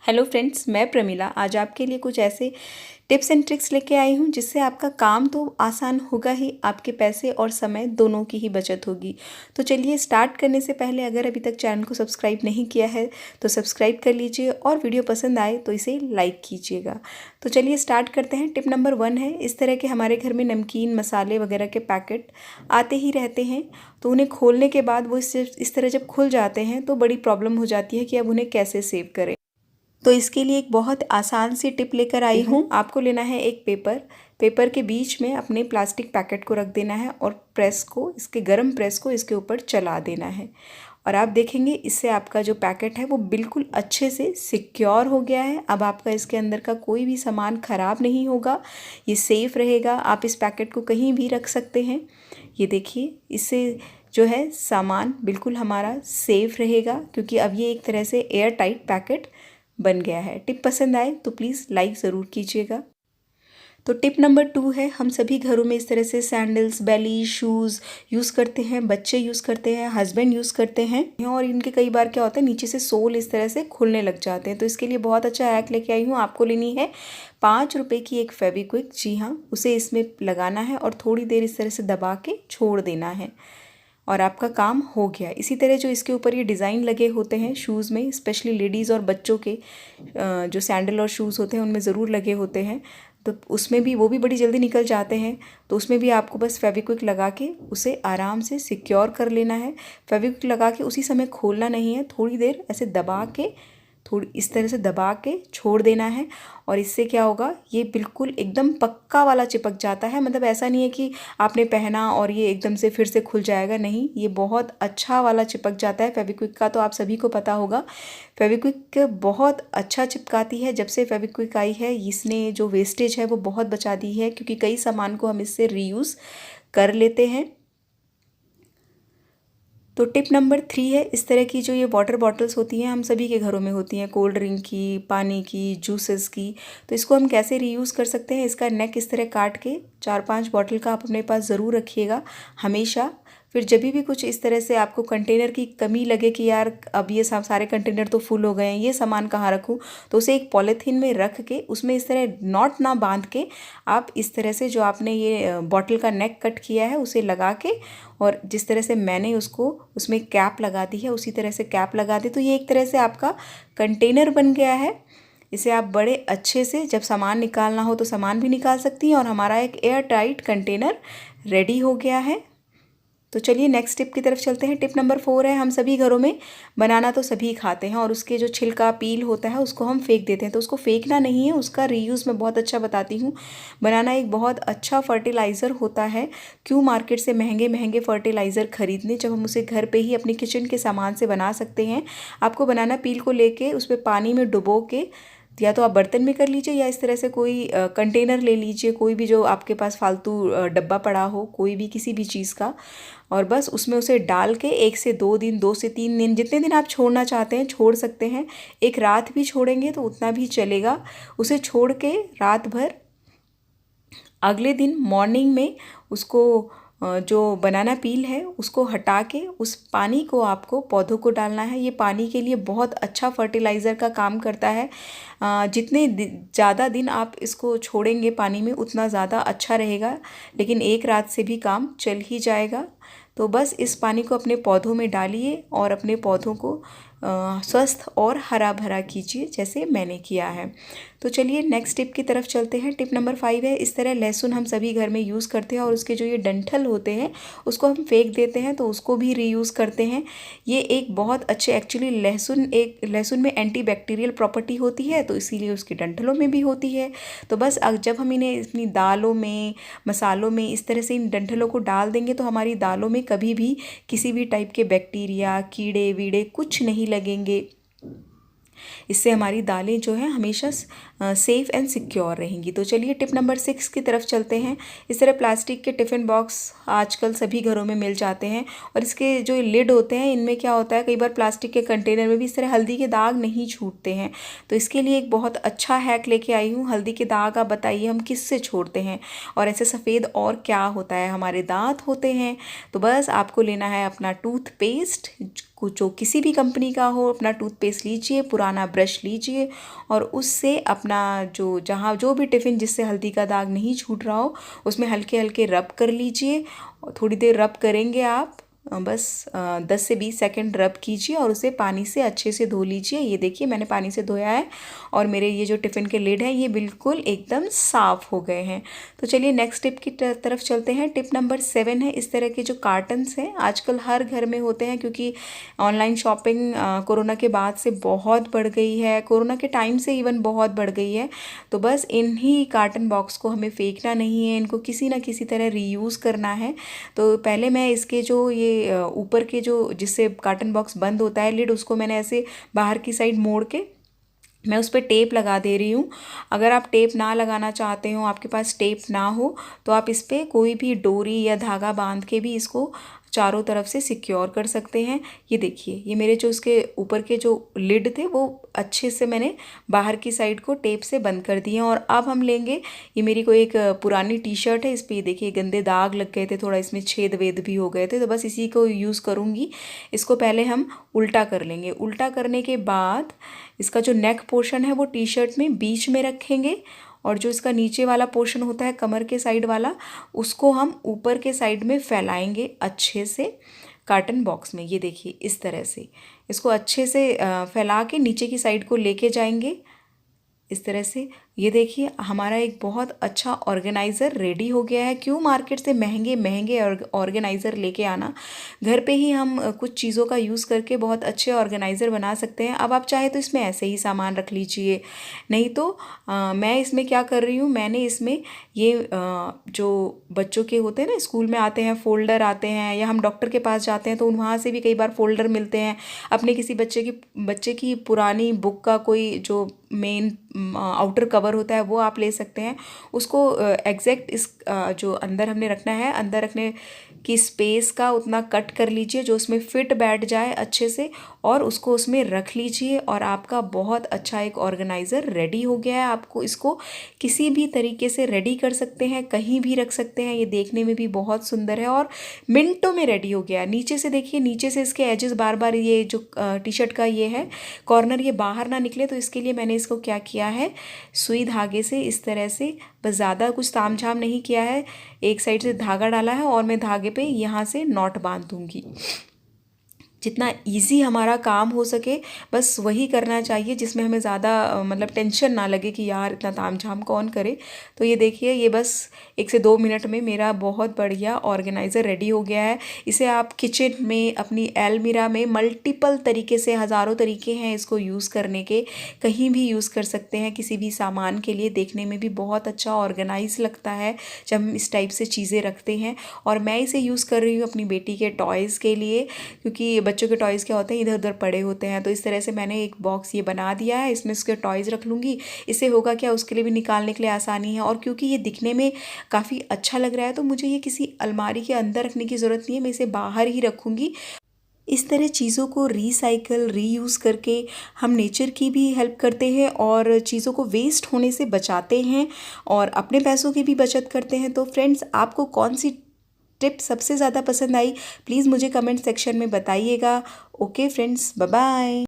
Hello friends, मैं प्रमिला आज आपके लिए कुछ ऐसे टिप्स एंड ट्रिक्स लेके आई हूँ जिससे आपका काम तो आसान होगा ही, आपके पैसे और समय दोनों की ही बचत होगी। तो चलिए स्टार्ट करने से पहले अगर अभी तक चैनल को सब्सक्राइब नहीं किया है तो सब्सक्राइब कर लीजिए और वीडियो पसंद आए तो इसे लाइक कीजिएगा। तो चलिए स्टार्ट करते हैं। टिप नंबर 1 है, इस तरह के हमारे घर में नमकीन मसाले वगैरह के पैकेट आते ही रहते हैं। तो उन्हें खोलने के बाद वो इस तरह जब खुल जाते हैं तो बड़ी प्रॉब्लम हो जाती है कि अब उन्हें कैसे सेव करें। तो इसके लिए एक बहुत आसान सी टिप लेकर आई हूँ। आपको लेना है एक पेपर के बीच में अपने प्लास्टिक पैकेट को रख देना है और इसके गर्म प्रेस को इसके ऊपर चला देना है। और आप देखेंगे इससे आपका जो पैकेट है वो बिल्कुल अच्छे से सिक्योर हो गया है। अब आपका इसके अंदर का कोई भी सामान ख़राब नहीं होगा, ये सेफ़ रहेगा। आप इस पैकेट को कहीं भी रख सकते हैं। ये देखिए, इससे जो है सामान बिल्कुल हमारा सेफ़ रहेगा क्योंकि अब ये एक तरह से एयर टाइट पैकेट बन गया है। टिप पसंद आए तो प्लीज़ लाइक ज़रूर कीजिएगा। तो टिप नंबर 2 है, हम सभी घरों में इस तरह से सैंडल्स, बेली, शूज़ यूज़ करते हैं, बच्चे यूज़ करते हैं, हस्बैंड यूज़ करते हैं और इनके कई बार क्या होता है नीचे से सोल इस तरह से खुलने लग जाते हैं। तो इसके लिए बहुत अच्छा हैक लेके आई हूँ। आपको लेनी है 5 रुपये की एक फेविक्विक। जी हाँ, उसे इसमें लगाना है और थोड़ी देर इस तरह से दबा के छोड़ देना है और आपका काम हो गया। इसी तरह जो इसके ऊपर ये डिज़ाइन लगे होते हैं शूज़ में, स्पेशली लेडीज़ और बच्चों के जो सैंडल और शूज़ होते हैं उनमें ज़रूर लगे होते हैं, तो उसमें भी वो भी बड़ी जल्दी निकल जाते हैं। तो उसमें भी आपको बस फेविक्विक लगा के उसे आराम से सिक्योर कर लेना है। फेविक्विक लगा के उसी समय खोलना नहीं है, थोड़ी देर ऐसे दबा के थोड़ी इस तरह से दबा के छोड़ देना है। और इससे क्या होगा, ये बिल्कुल एकदम पक्का वाला चिपक जाता है। मतलब ऐसा नहीं है कि आपने पहना और ये एकदम से फिर से खुल जाएगा, नहीं, ये बहुत अच्छा वाला चिपक जाता है। फेविक्विक का तो आप सभी को पता होगा, फेविक्विक बहुत अच्छा चिपकाती है। जब से फेविक्विक आई है इसने जो वेस्टेज है वो बहुत बचा दी है क्योंकि कई सामान को हम इससे रीयूज़ कर लेते हैं। तो टिप नंबर 3 है, इस तरह की जो ये वाटर बॉटल्स होती हैं हम सभी के घरों में होती हैं, कोल्ड ड्रिंक की, पानी की, जूसेस की। तो इसको हम कैसे रीयूज़ कर सकते हैं, इसका नेक इस तरह काट के 4-5 बॉटल का आप अपने पास ज़रूर रखिएगा हमेशा। फिर जब भी कुछ इस तरह से आपको कंटेनर की कमी लगे कि यार अब ये सारे कंटेनर तो फुल हो गए हैं, ये सामान कहाँ रखूँ, तो उसे एक पॉलीथीन में रख के उसमें इस तरह नॉट ना बांध के आप इस तरह से जो आपने ये बॉटल का नेक कट किया है उसे लगा के, और जिस तरह से मैंने उसको उसमें कैप लगा दी है उसी तरह से कैप लगा दी, तो ये एक तरह से आपका कंटेनर बन गया है। इसे आप बड़े अच्छे से जब सामान निकालना हो तो सामान भी निकाल सकती हैं और हमारा एक एयर टाइट कंटेनर रेडी हो गया है। तो चलिए नेक्स्ट टिप की तरफ चलते हैं। टिप नंबर 4 है, हम सभी घरों में बनाना तो सभी खाते हैं और उसके जो छिलका पील होता है उसको हम फेंक देते हैं। तो उसको फेंकना नहीं है, उसका रीयूज़ मैं बहुत अच्छा बताती हूँ। बनाना एक बहुत अच्छा फर्टिलाइज़र होता है। क्यों मार्केट से महंगे महंगे फर्टिलाइज़र खरीदने जब हम उसे घर पे ही अपने किचन के सामान से बना सकते हैं। आपको बनाना पील को लेके उस पर पानी में डुबो के, या तो आप बर्तन में कर लीजिए या इस तरह से कोई कंटेनर ले लीजिए, कोई भी जो आपके पास फालतू डब्बा पड़ा हो, कोई भी किसी भी चीज़ का, और बस उसमें उसे डाल के 1 से 2 दिन, 2 से 3 दिन, जितने दिन आप छोड़ना चाहते हैं छोड़ सकते हैं। एक रात भी छोड़ेंगे तो उतना भी चलेगा। उसे छोड़ के रात भर, अगले दिन मॉर्निंग में उसको जो बनाना पील है उसको हटा के उस पानी को आपको पौधों को डालना है। ये पानी के लिए बहुत अच्छा फर्टिलाइज़र का काम करता है। जितने ज़्यादा दिन आप इसको छोड़ेंगे पानी में उतना ज़्यादा अच्छा रहेगा, लेकिन एक रात से भी काम चल ही जाएगा। तो बस इस पानी को अपने पौधों में डालिए और अपने पौधों को स्वस्थ और हरा भरा कीजिए जैसे मैंने किया है। तो चलिए नेक्स्ट टिप की तरफ चलते हैं। टिप नंबर 5 है, इस तरह लहसुन हम सभी घर में यूज़ करते हैं और उसके जो ये डंठल होते हैं उसको हम फेंक देते हैं, तो उसको भी रीयूज़ करते हैं। ये एक बहुत अच्छे, एक्चुअली लहसुन में एंटीबैक्टीरियल प्रॉपर्टी होती है तो इसीलिए उसके डंठलों में भी होती है। तो बस जब हम इन्हें अपनी दालों में, मसालों में इस तरह से इन डंठलों को डाल देंगे तो हमारी दालों में कभी भी किसी भी टाइप के बैक्टीरिया, कीड़े वीड़े कुछ नहीं लगेंगे। इससे हमारी दालें जो हैं हमेशा सेफ़ एंड सिक्योर रहेंगी। तो चलिए टिप नंबर 6 की तरफ चलते हैं। इस तरह प्लास्टिक के टिफ़िन बॉक्स आजकल सभी घरों में मिल जाते हैं और इसके जो लिड होते हैं इनमें क्या होता है, कई बार प्लास्टिक के कंटेनर में भी इस तरह हल्दी के दाग नहीं छूटते हैं। तो इसके लिए एक बहुत अच्छा हैक लेके आई हूँ। हल्दी के दाग आप बताइए हम किससे छोड़ते हैं, और ऐसे सफ़ेद और क्या होता है, हमारे दांत होते हैं। तो बस आपको लेना है अपना टूथपेस्ट, जो किसी भी कंपनी का हो, अपना टूथपेस्ट लीजिए, पुराना ब्रश लीजिए और उससे अपना जहाँ जो भी टिफ़िन जिससे हल्दी का दाग नहीं छूट रहा हो उसमें हल्के हल्के रब कर लीजिए। थोड़ी देर रब करेंगे आप, बस 10 से 20 सेकंड रब कीजिए और उसे पानी से अच्छे से धो लीजिए। ये देखिए मैंने पानी से धोया है और मेरे ये जो टिफ़िन के लिड हैं ये बिल्कुल एकदम साफ़ हो गए हैं। तो चलिए नेक्स्ट टिप की तरफ चलते हैं। टिप नंबर 7 है, इस तरह के जो कार्टन्स हैं आजकल हर घर में होते हैं क्योंकि ऑनलाइन शॉपिंग कोरोना के बाद से बहुत बढ़ गई है, कोरोना के टाइम से इवन बहुत बढ़ गई है। तो बस इन्हीं कार्टन बॉक्स को हमें फेंकना नहीं है, इनको किसी ना किसी तरह रीयूज़ करना है। तो पहले मैं इसके जो ये ऊपर के जो जिससे कार्टन बॉक्स बंद होता है लिड, उसको मैंने ऐसे बाहर की साइड मोड़ के मैं उस पर टेप लगा दे रही हूँ। अगर आप टेप ना लगाना चाहते हो, आपके पास टेप ना हो, तो आप इस पर कोई भी डोरी या धागा बांध के भी इसको चारों तरफ से सिक्योर कर सकते हैं। ये देखिए ये मेरे जो उसके ऊपर के जो लिड थे वो अच्छे से मैंने बाहर की साइड को टेप से बंद कर दिए। और अब हम लेंगे, ये मेरी कोई एक पुरानी टी शर्ट है, इस पर देखिए गंदे दाग लग गए थे, थोड़ा इसमें छेद वेद भी हो गए थे, तो बस इसी को यूज़ करूँगी। इसको पहले हम उल्टा कर लेंगे। उल्टा करने के बाद इसका जो नेक पोर्शन है वो टी शर्ट में बीच में रखेंगे और जो इसका नीचे वाला पोर्शन होता है कमर के साइड वाला, उसको हम ऊपर के साइड में फैलाएंगे अच्छे से कार्टन बॉक्स में। ये देखिए इस तरह से इसको अच्छे से फैला के नीचे की साइड को लेके जाएंगे इस तरह से। ये देखिए हमारा एक बहुत अच्छा ऑर्गेनाइज़र रेडी हो गया है। क्यों मार्केट से महंगे महंगे ऑर्गेनाइज़र लेके आना, घर पे ही हम कुछ चीज़ों का यूज़ करके बहुत अच्छे ऑर्गेनाइज़र बना सकते हैं। अब आप चाहे तो इसमें ऐसे ही सामान रख लीजिए, नहीं तो मैं इसमें क्या कर रही हूँ, मैंने इसमें ये जो बच्चों के होते हैं ना, स्कूल में आते हैं फ़ोल्डर आते हैं, या हम डॉक्टर के पास जाते हैं तो वहाँ से भी कई बार फ़ोल्डर मिलते हैं। अपने किसी बच्चे की पुरानी बुक का कोई जो मेन आउटर कवर होता है वो आप ले सकते हैं। उसको एग्जैक्ट इस जो अंदर हमने रखना है, अंदर रखने की स्पेस का उतना कट कर लीजिए जो उसमें फिट बैठ जाए अच्छे से, और उसको उसमें रख लीजिए और आपका बहुत अच्छा एक ऑर्गेनाइज़र रेडी हो गया है। आपको इसको किसी भी तरीके से रेडी कर सकते हैं, कहीं भी रख सकते हैं। ये देखने में भी बहुत सुंदर है और मिनटों में रेडी हो गया। नीचे से देखिए, नीचे से इसके एजेस बार बार ये जो टी शर्ट का ये है कॉर्नर, ये बाहर ना निकले, तो इसके लिए मैंने इसको क्या किया है, सुई धागे से इस तरह से, बस ज़्यादा कुछ तामझाम नहीं किया है, एक साइड से धागा डाला है और मैं धागे पे यहाँ से नॉट बांध दूँगी। जितना इजी हमारा काम हो सके बस वही करना चाहिए, जिसमें हमें ज़्यादा मतलब टेंशन ना लगे कि यार इतना तामझाम कौन करे। तो ये देखिए ये बस 1 से 2 मिनट में मेरा बहुत बढ़िया ऑर्गेनाइज़र रेडी हो गया है। इसे आप किचन में, अपनी अलमीरा में मल्टीपल तरीके से, हज़ारों तरीके हैं इसको यूज़ करने के, कहीं भी यूज़ कर सकते हैं किसी भी सामान के लिए। देखने में भी बहुत अच्छा ऑर्गेनाइज लगता है जब हम इस टाइप से चीज़ें रखते हैं। और मैं इसे यूज़ कर रही हूँ अपनी बेटी के टॉयज़ के लिए, क्योंकि बच्चों के टॉयज़ क्या होते हैं, इधर उधर पड़े होते हैं। तो इस तरह से मैंने एक बॉक्स ये बना दिया है, इसमें उसके टॉयज़ रख लूँगी। इससे होगा क्या, उसके लिए भी निकालने के लिए आसानी है। और क्योंकि ये दिखने में काफ़ी अच्छा लग रहा है तो मुझे ये किसी अलमारी के अंदर रखने की ज़रूरत नहीं है, मैं इसे बाहर ही रखूँगी। इस तरह चीज़ों को रीसाइकल, रीयूज़ करके हम नेचर की भी हेल्प करते हैं और चीज़ों को वेस्ट होने से बचाते हैं और अपने पैसों की भी बचत करते हैं। तो फ्रेंड्स, आपको कौन सी टिप सबसे ज़्यादा पसंद आई, प्लीज़ मुझे कमेंट सेक्शन में बताइएगा। Okay friends, bye bye.